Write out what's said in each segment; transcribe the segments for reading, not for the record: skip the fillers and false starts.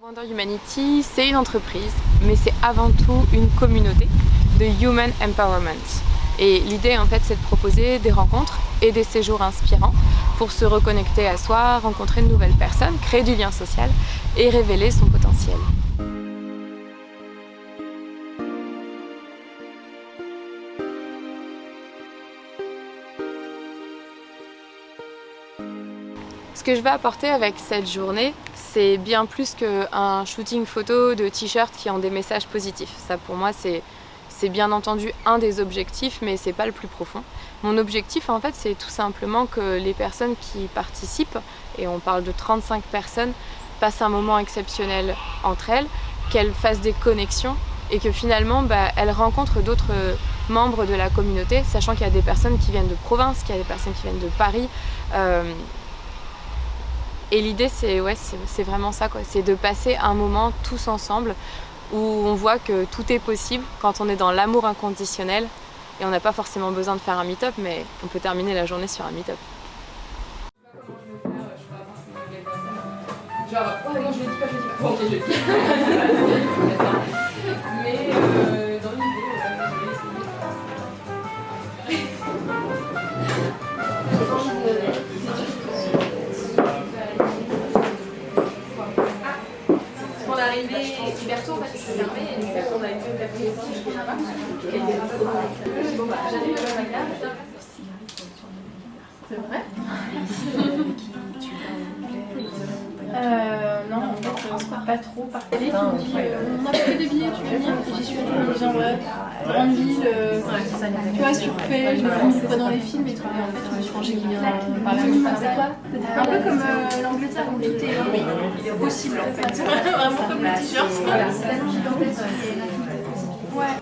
Wonder Humanity, c'est une entreprise, mais c'est avant tout une communauté de Human Empowerment. Et l'idée, en fait, c'est de proposer des rencontres et des séjours inspirants pour se reconnecter à soi, rencontrer de nouvelles personnes, créer du lien social et révéler son potentiel. Ce que je vais apporter avec cette journée, c'est bien plus qu'un shooting photo de t-shirts qui ont des messages positifs. Ça, pour moi, c'est bien entendu un des objectifs, mais c'est pas le plus profond. Mon objectif, en fait, c'est tout simplement que les personnes qui participent, et on parle de 35 personnes, passent un moment exceptionnel entre elles, qu'elles fassent des connexions et que finalement, elles rencontrent d'autres membres de la communauté, sachant qu'il y a des personnes qui viennent de province, qu'il y a des personnes qui viennent de Paris. Et l'idée, c'est vraiment ça, quoi. C'est de passer un moment tous ensemble où on voit que tout est possible quand on est dans l'amour inconditionnel. Et on n'a pas forcément besoin de faire un meet-up, mais on peut terminer la journée sur un meet-up. Genre, oh non, je le dis pas. Bon, ok, je le dis. Mais dans l'idée, je vais essayer. Pour l'arrivée, Huberto, en fait, je suis fermée et Huberto, on a été au café aussi, je ne sais pas. Bon, j'arrive à ma carte. C'est vrai? Non, en fait, pas trop par télé. On a pris des billets, tu veux venir? Et j'y suis allée en me disant, ouais, grande ville, tu vois, surfait, je me fais dans les films et tout. Et en fait, je me suis rangée qui vient par la même français. Un peu comme l'Angleterre où tout est possible en fait. Vraiment comme le t-shirt. Voilà, c'est tellement gigantesque. Ouais.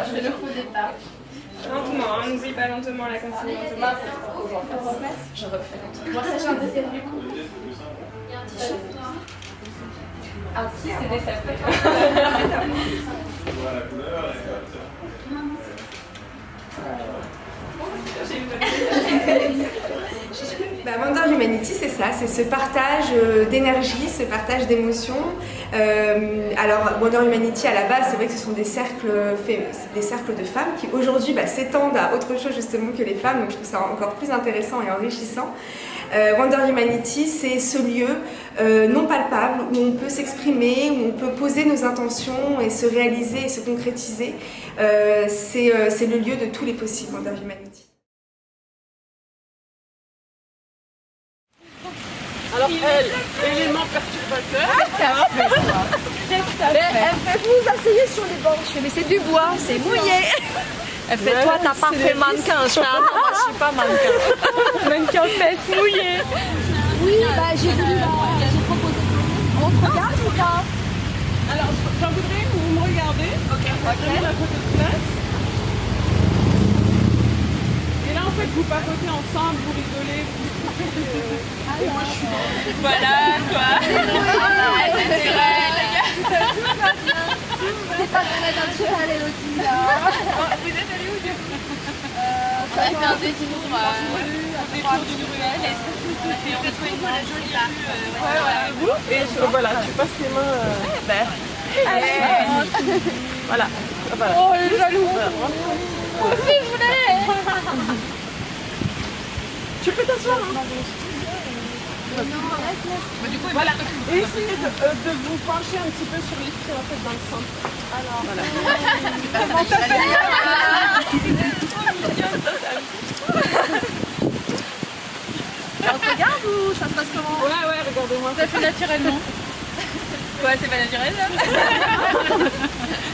C'est le faux départ. Lentement, hein, n'oublie pas lentement la consigne. Je refais. Moi, ça, j'ai un deuxième du coup. Il y a un t-shirt. Ah si, c'est des sapins. Wonder Humanity, c'est ça, c'est ce partage d'énergie, ce partage d'émotions. Alors Wonder Humanity à la base, c'est vrai que ce sont des cercles de femmes qui aujourd'hui s'étendent à autre chose justement que les femmes, donc je trouve ça encore plus intéressant et enrichissant. Wonder Humanity, c'est ce lieu non palpable où on peut s'exprimer, où on peut poser nos intentions et se réaliser et se concrétiser. C'est le lieu de tous les possibles, Wonder Humanity. Alors elle, élément perturbateur. Elle fait vous asseyez sur les bancs. Je fais mais c'est du bois, c'est mouillé. Elle fait toi t'as pas fait mannequin. Je fais ah non moi je suis pas mannequin. Mannequin fesses mouillées. Oui j'ai voulu j'ai proposé. On te regarde ou pas? Alors j'en voudrais que vous me regardez. Ok. Prenez la photo de classe. Et là en fait vous papotez ensemble, vous rigolez, vous et moi je suis voilà quoi. C'est pas de mettre un cheval Elodie là. Vous êtes allés où du coup? On a fait un détour d'une ruelle et on a trouvé une jolie rue. Et voilà, tu passes tes mains. Voilà. Oh le jaloux. Moi aussi je voulais. Tu peux t'asseoir. Du coup, voilà. Et essayez de vous pencher un petit peu sur les pieds en fait dans le centre. Alors voilà. Comment t'as fait? on te regarde ou ça se passe comment? Ouais, regardez-moi. Ça fait naturellement. Ouais, c'est pas naturel là.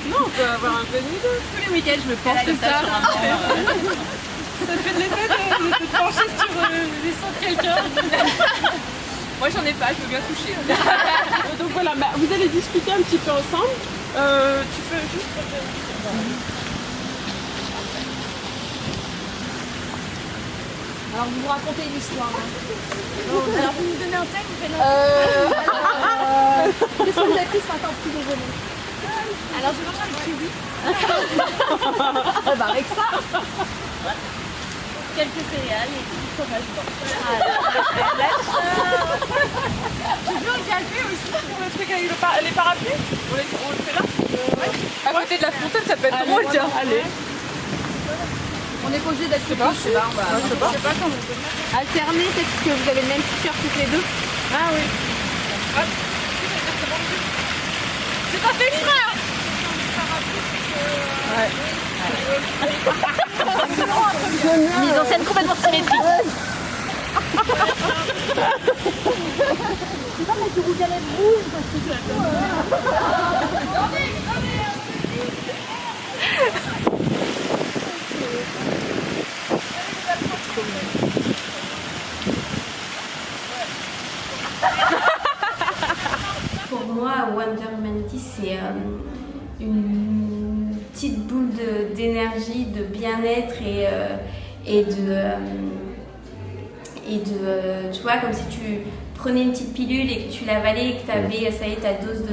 Non, on peut avoir un peu de idée. Tous les week-ends, je me penche comme ça. Ça fait de l'effet de te pencher sur les seins de quelqu'un. Moi, j'en ai pas, je veux bien toucher. Donc voilà, vous allez discuter un petit peu ensemble. Tu peux juste... Alors, vous me racontez une histoire. Alors, vous me donnez un thème, vous faites Qu'est-ce que vous avez pris ce matin au petit déjeuner? Alors je mange avec kiwi. Bah avec ça. Quelques céréales et du fromage blanc. J'ai vu un café aussi sur le truc avec les parapluies. On le fait là À côté de la fontaine, ça peut être drôle, tiens. Allez. On est pas obligé d'être tous. Je sais pas comment on peut. Alterner, peut-être que vous avez le même t-shirt toutes les deux. Ah oui. Hop. C'est pas fait exprès hein. Mise en scène complètement symétrique. Pour moi, Wonder Humanity, c'est une petite boule d'énergie, de bien-être et tu vois, comme si tu prenais une petite pilule et que tu l'avalais et que tu avais, ça y est, ta dose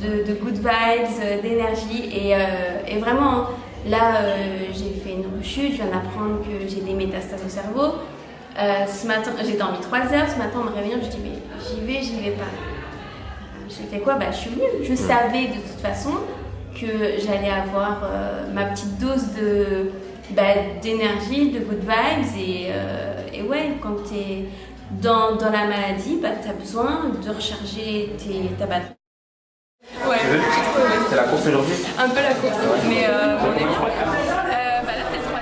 de good vibes, d'énergie. Et vraiment, là, j'ai fait une rechute, je viens d'apprendre que j'ai des métastases au cerveau. Ce matin, j'ai dormi 3 heures, ce matin en me réveillant, je dis mais j'y vais pas. J'ai fait quoi? Je suis venue. Je savais de toute façon que j'allais avoir ma petite dose d'énergie, de good vibes. Et ouais, quand tu es dans la maladie, tu as besoin de recharger ta batterie. Ouais. C'était la course aujourd'hui? Un peu la course, mais on est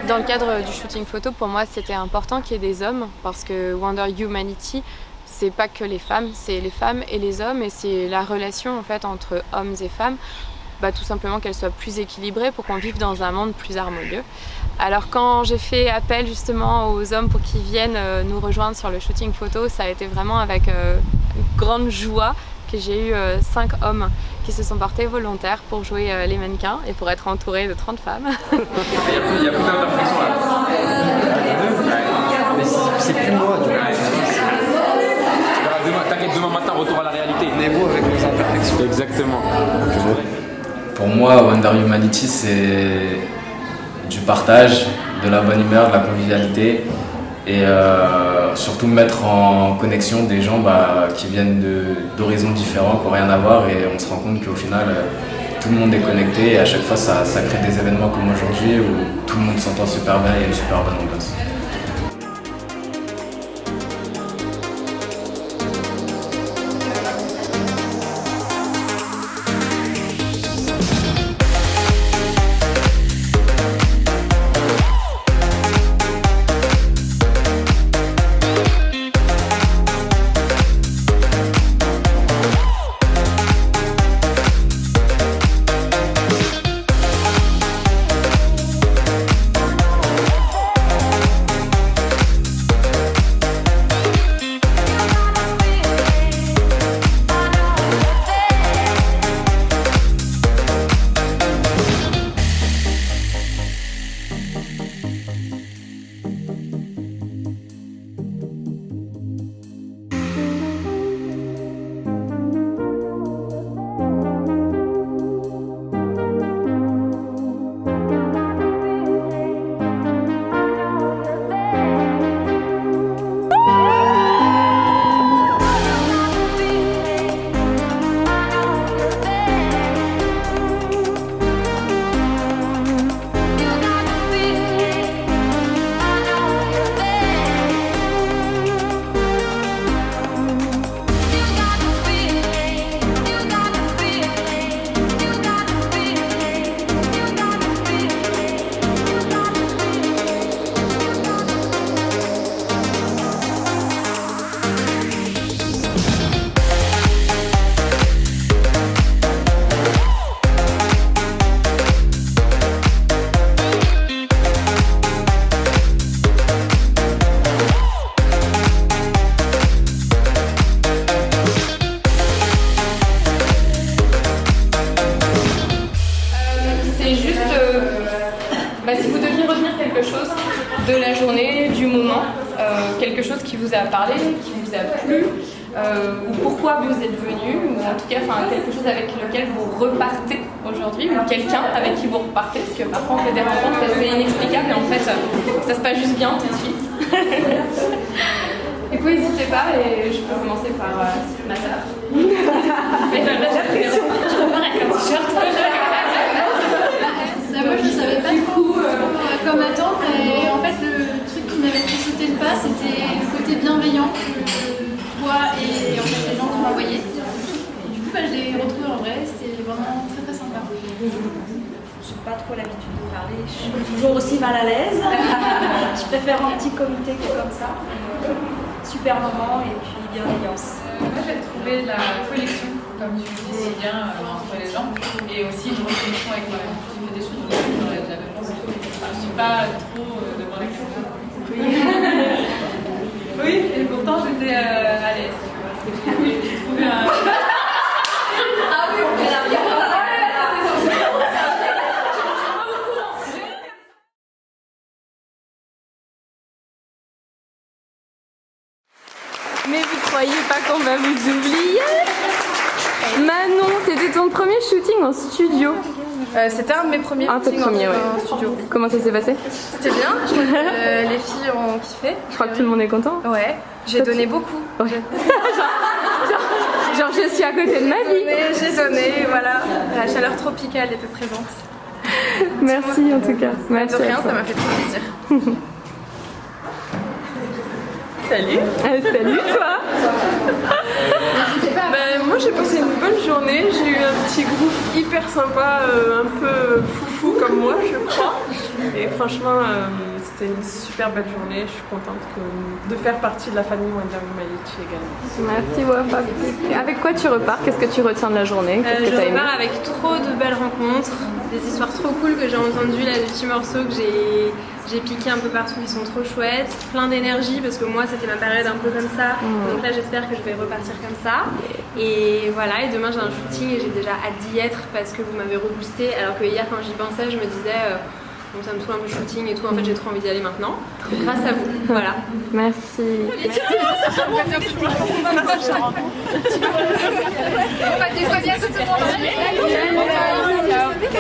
dans le cadre du shooting photo, pour moi, c'était important qu'il y ait des hommes parce que Wonder Humanity, c'est pas que les femmes, c'est les femmes et les hommes et c'est la relation en fait entre hommes et femmes, tout simplement qu'elle soit plus équilibrée pour qu'on vive dans un monde plus harmonieux. Alors quand j'ai fait appel justement aux hommes pour qu'ils viennent nous rejoindre sur le shooting photo, ça a été vraiment avec grande joie que j'ai eu 5 hommes qui se sont portés volontaires pour jouer les mannequins et pour être entourés de 30 femmes. Il y a plus d'imperfections là. Mais c'est plus moi, tu vois. T'inquiète, demain matin, retour à la réalité. On est beau avec nos imperfections. Exactement. Pour moi, Wonder Humanity, c'est du partage, de la bonne humeur, de la convivialité et surtout mettre en connexion des gens qui viennent d'horizons différents, qui n'ont rien à voir et on se rend compte qu'au final, tout le monde est connecté et à chaque fois, ça crée des événements comme aujourd'hui où tout le monde s'entend super bien et il y a une super bonne ambiance. Si vous deviez retenir quelque chose de la journée, du moment, quelque chose qui vous a parlé, qui vous a plu, ou pourquoi vous êtes venu, ou en tout cas quelque chose avec lequel vous repartez aujourd'hui, ou quelqu'un avec qui vous repartez, parce que parfois on fait des rencontres et c'est inexplicable et en fait ça se passe juste bien tout de suite. Du coup, n'hésitez pas et je peux commencer par ma sœur. J'apprécie. Je repars avec un t-shirt. Moi je ne savais pas trop comme attendre et en fait le truc qui m'avait fait sauter le pas c'était le côté bienveillant de toi et en fait les gens qui m'envoyaient. Et du coup je l'ai retrouvé en vrai, c'était vraiment très très sympa. J'ai pas trop l'habitude de parler, je suis toujours aussi mal à l'aise. Je préfère un petit comité que comme ça. Super moment et puis bienveillance. Moi j'ai trouvé la connexion, comme tu le dis si bien, entre les gens et aussi une reconnexion avec moi-même. J'ai fait des choses dans lesquelles j'avais pensé. Je ne suis pas trop devant la caméra. Oui, et pourtant j'étais à l'aise. J'ai trouvé un... Ah oui, on est là. Mais vous croyez pas qu'on va vous oublier? Manon, c'était ton premier shooting en studio. C'était un de mes premiers shootings en studio. Comment ça s'est passé? C'était bien, les filles ont kiffé. Je crois que tout le monde est content. Ouais, j'ai donné beaucoup. Ouais. genre je suis à côté de ma vie. J'ai donné, voilà. La chaleur tropicale était présente. Merci en tout cas. Merci. De rien, ça m'a fait trop plaisir. Salut. Salut toi. Moi j'ai passé une bonne journée, j'ai eu un petit groupe hyper sympa, un peu foufou comme moi je crois. Et franchement c'était une super belle journée, je suis contente de faire partie de la famille Wonder Humanity également. Merci Wafa. Avec quoi tu repars? Qu'est-ce que tu retiens de la journée? Je repars avec trop de belles rencontres, des histoires trop cool que j'ai entendues, là, des petits morceaux que j'ai piqués un peu partout, ils sont trop chouettes, plein d'énergie parce que moi c'était ma période un peu comme ça, donc là j'espère que je vais repartir comme ça. Et voilà, et demain j'ai un shooting et j'ai déjà hâte d'y être parce que vous m'avez reboosté, alors que hier quand j'y pensais je me disais bon, ça me saoule un peu le shooting et tout, en fait j'ai trop envie d'y aller maintenant, grâce à vous, voilà. Merci.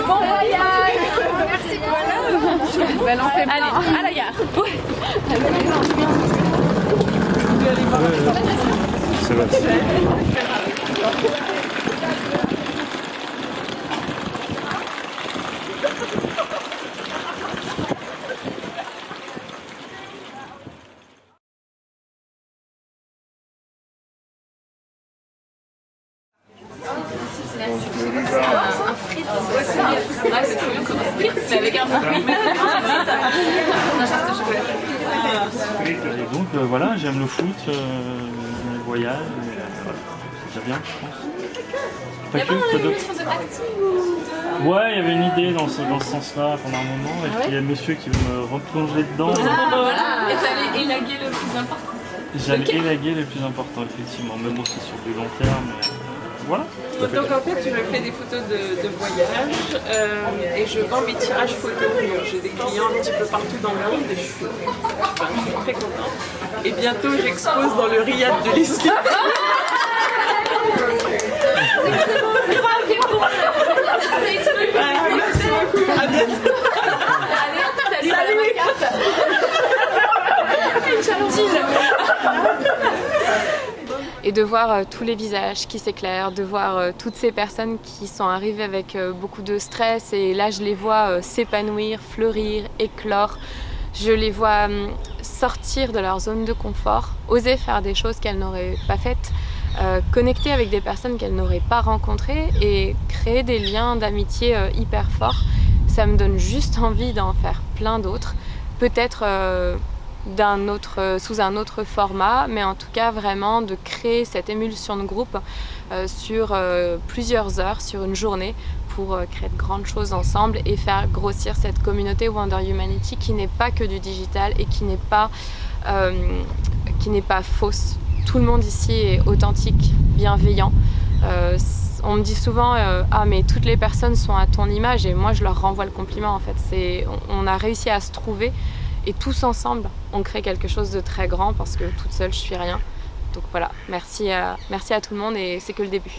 Bon voyage. Merci beaucoup. Allez, à la gare. C'est vrai. Un fritz. Ouais, c'est trop bien comme un fritz, mais avec un fruit. Et donc voilà, j'aime le foot, le voyage, c'est déjà bien je pense. Il y a pas une émission de acting ou de... Ouais, il y avait une idée dans ce sens-là pendant un moment, et puis il y a un monsieur qui veut me replonger dedans. Voilà. Et t'allais élaguer le plus important. J'allais élaguer le plus important effectivement, même aussi sur du long terme. Voilà. Donc en fait, je fais des photos de voyage et je vends mes tirages photos. J'ai des clients un petit peu partout dans le monde et je suis très contente. Et bientôt, j'expose dans le Riad de l'Isli. Merci beaucoup. À bientôt. Salut. Et de voir tous les visages qui s'éclairent, de voir toutes ces personnes qui sont arrivées avec beaucoup de stress et là je les vois s'épanouir, fleurir, éclore. Je les vois sortir de leur zone de confort, oser faire des choses qu'elles n'auraient pas faites, connecter avec des personnes qu'elles n'auraient pas rencontrées et créer des liens d'amitié hyper forts. Ça me donne juste envie d'en faire plein d'autres, peut-être sous un autre format, mais en tout cas vraiment de créer cette émulsion de groupe sur plusieurs heures, sur une journée, pour créer de grandes choses ensemble et faire grossir cette communauté Wonder Humanity qui n'est pas que du digital et qui n'est pas fausse. Tout le monde ici est authentique, bienveillant. On me dit souvent ah mais toutes les personnes sont à ton image et moi je leur renvoie le compliment en fait. On a réussi à se trouver et tous ensemble on crée quelque chose de très grand parce que toute seule je suis rien. Donc voilà, merci à tout le monde et c'est que le début.